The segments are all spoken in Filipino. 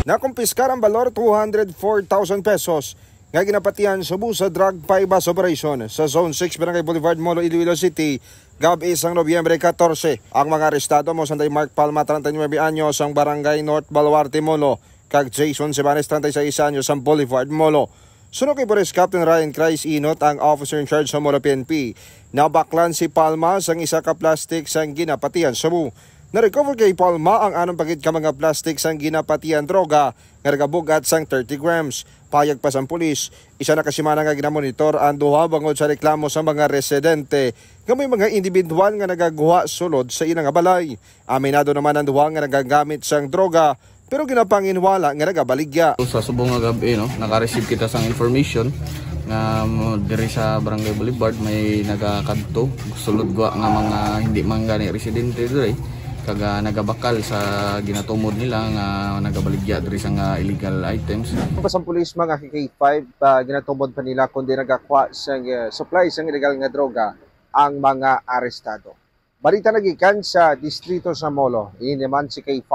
Nakumpiskar ang balor 204,000 pesos nga ginapatihan Cebu sa drug buy-bust operation sa Zone 6 Barangay Boulevard, Molo, Iloilo City, gabi isang Nobyembre 14. Ang mga arestado mo sanday Mark Palma, 39 anyos, ang Barangay North Baluarte, Molo, kag Jason Sebanes, 36 anyos, ang Boulevard, Molo. Sunod kay Police Captain Ryan Christ Inot, ang officer in charge sa Molo PNP. Nabaklan si Palma sang isa ka plastic sang ginapatihan Cebu. Na-recover kay Palma ang anong pagit ka mga plastic sang ginapatihan droga nga nagabugat sang 30 grams. Payag pa sang pulis, isa na kasimana nga ginamonitor ang duha bangod sa reklamo sa mga residente nga may mga individual nga nagaguha sulod sa ilang balay. Aminado naman ang duha nga nagagamit sang droga pero ginapanginwala nga nagabaligya. Sa subong nga gabi, naka-receive kita sang information nga diri sa Barangay Boulevard may nagakadto sulod gwa nga mga hindi man gani residente diri kaga nagabakal sa ginatumod nila nga nagabaligya diri sa nga illegal items. Pasang pulis mga K5 ginatumod pa nila kundi nagakuha sang supply sang illegal nga droga ang mga arestado. Balita nagikan sa distrito sa Molo, ini naman si K5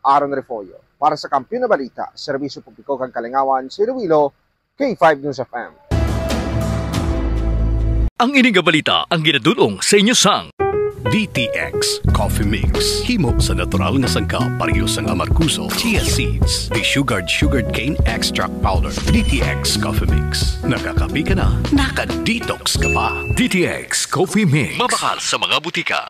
Aaron Refollo. Para sa Kampiyon na Balita, Serbisyo Publiko kang Kalingawan, si Ruilo, K5 News FM. Ang ining balita ang ginadulong sa inyo sang DTX Coffee Mix. Himo sa natural nga sangka pareho sang amarkuso, chia seeds, sugared cane extract powder. DTX Coffee Mix. Nakakapi ka na, naka-detox ka pa. DTX Coffee Mix. Mabakal sa mga butika.